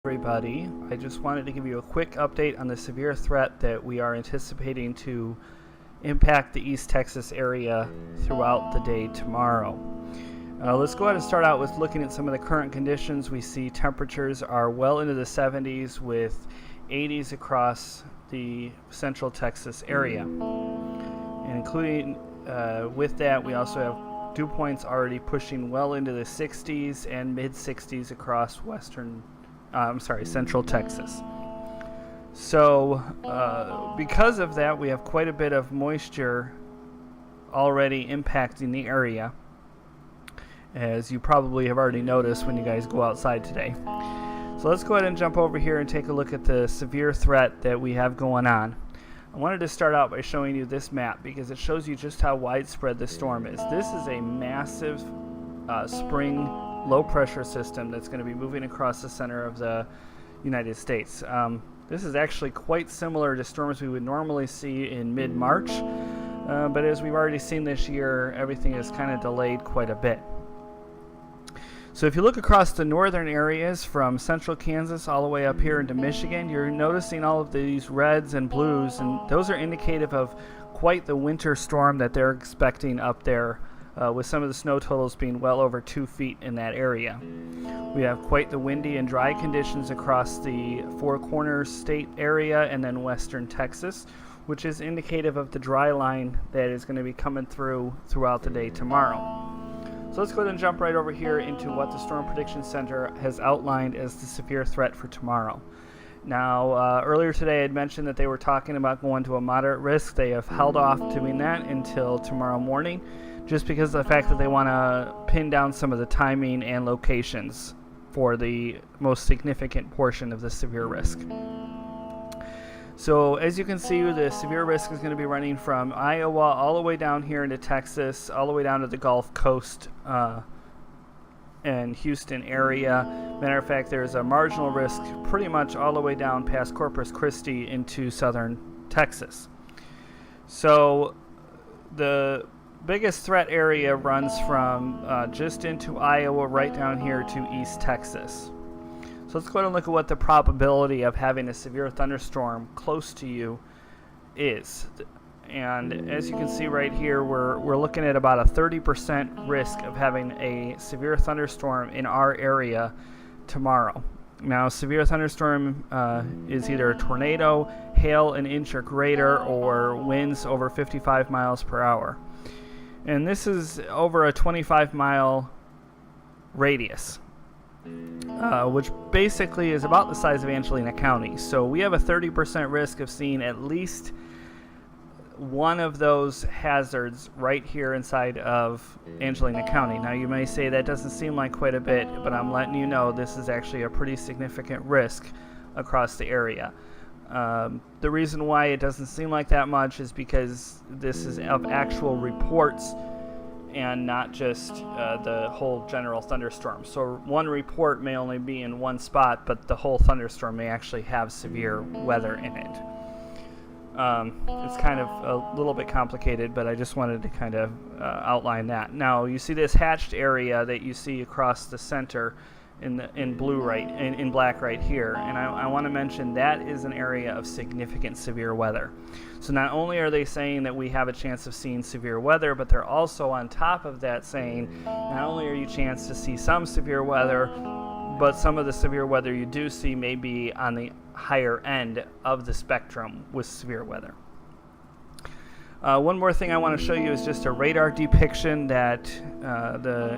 Everybody, I just wanted to give you a quick update on the severe threat that we are anticipating to impact the East Texas area throughout the day tomorrow. Let's go ahead and start out with looking at some of the current conditions. We see temperatures are well into the 70s with 80s across the central Texas area. And including with that, we also have dew points already pushing well into the 60s and mid 60s across central Texas. So because of that, we have quite a bit of moisture already impacting the area, as you probably have already noticed when you guys go outside today. So let's go ahead and jump over here and take a look at the severe threat that we have going on. I wanted to start out by showing you this map because it shows you just how widespread the storm is. This is a massive spring low pressure system that's going to be moving across the center of the United States. This is actually quite similar to storms we would normally see in mid-March, but as we've already seen this year, everything is kind of delayed quite a bit. So if you look across the northern areas from central Kansas all the way up here into Michigan, you're noticing all of these reds and blues, and those are indicative of quite the winter storm that they're expecting up there, with some of the snow totals being well over 2 feet in that area. We have quite the windy and dry conditions across the Four Corners state area and then western Texas, which is indicative of the dry line that is going to be coming throughout the day tomorrow. So let's go ahead and jump right over here into what the Storm Prediction Center has outlined as the severe threat for tomorrow. Now, earlier today I had mentioned that they were talking about going to a moderate risk. They have held off doing that until tomorrow morning, just because of the fact that they want to pin down some of the timing and locations for the most significant portion of the severe risk. So as you can see, the severe risk is going to be running from Iowa all the way down here into Texas, all the way down to the Gulf Coast and Houston area. Matter of fact, there's a marginal risk pretty much all the way down past Corpus Christi into southern Texas. So the biggest threat area runs from just into Iowa right down here to East Texas. So let's go ahead and look at what the probability of having a severe thunderstorm close to you is. And as you can see right here, we're looking at about a 30% risk of having a severe thunderstorm in our area tomorrow. Now, severe thunderstorm is either a tornado, hail an inch or greater, or winds over 55 miles per hour. And this is over a 25-mile radius, which basically is about the size of Angelina County. So we have a 30% risk of seeing at least one of those hazards right here inside of Angelina County. Now you may say that doesn't seem like quite a bit, but I'm letting you know this is actually a pretty significant risk across the area. The reason why it doesn't seem like that much is because this is of actual reports and not just the whole general thunderstorm. So one report may only be in one spot, but the whole thunderstorm may actually have severe weather in it. It's kind of a little bit complicated, but I just wanted to kind of outline that. Now you see this hatched area that you see across the center in black right here, and I want to mention that is an area of significant severe weather. So not only are they saying that we have a chance of seeing severe weather, but they're also on top of that saying not only are you chance to see some severe weather, but some of the severe weather you do see may be on the higher end of the spectrum with severe weather. One more thing I want to show you is just a radar depiction that the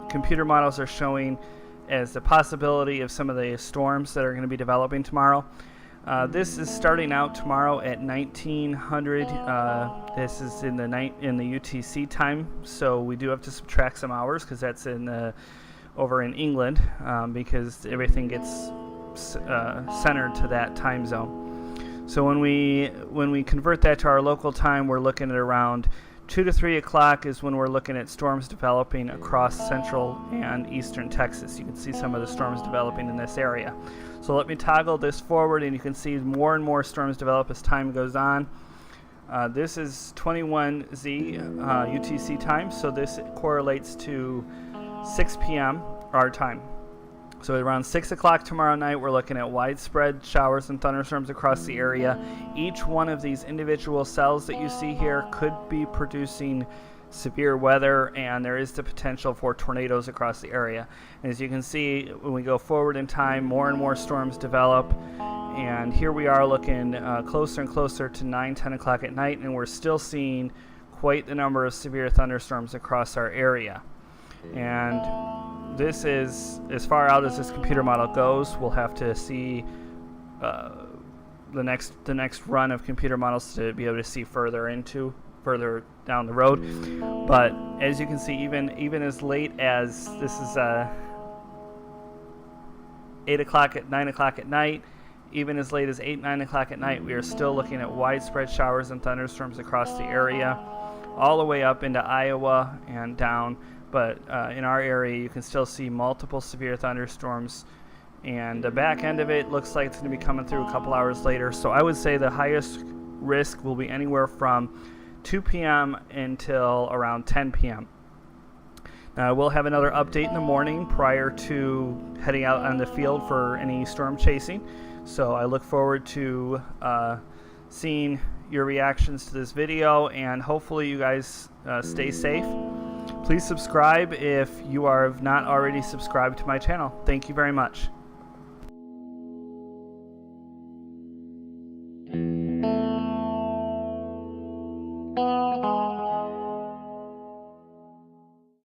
computer models are showing as the possibility of some of the storms that are going to be developing tomorrow. This is starting out tomorrow at 1900. This is in the UTC time, so we do have to subtract some hours because that's over in England, because everything gets centered to that time zone. So when we convert that to our local time, we're looking at around 2 to 3 o'clock is when we're looking at storms developing across central and eastern Texas. You can see some of the storms developing in this area. So let me toggle this forward, and you can see more and more storms develop as time goes on. This is 21Z UTC time, so this correlates to 6 p.m. our time. So around 6 o'clock tomorrow night, we're looking at widespread showers and thunderstorms across the area. Each one of these individual cells that you see here could be producing severe weather, and there is the potential for tornadoes across the area. And as you can see, when we go forward in time, more and more storms develop. And here we are looking closer and closer to 9, 10 o'clock at night, and we're still seeing quite the number of severe thunderstorms across our area. And this is as far out as this computer model goes. We'll have to see the next run of computer models to be able to see further down the road. But as you can see, even as late as this is 8 o'clock at 9 o'clock at night, even as late as 8, 9 o'clock at night, we are still looking at widespread showers and thunderstorms across the area, all the way up into Iowa and down. But in our area, you can still see multiple severe thunderstorms, and the back end of it looks like it's going to be coming through a couple hours later. So I would say the highest risk will be anywhere from 2 p.m. until around 10 p.m. Now, we'll have another update in the morning prior to heading out on the field for any storm chasing. So I look forward to seeing your reactions to this video, and hopefully you guys stay safe. Please subscribe if you are not already subscribed to my channel. Thank you very much.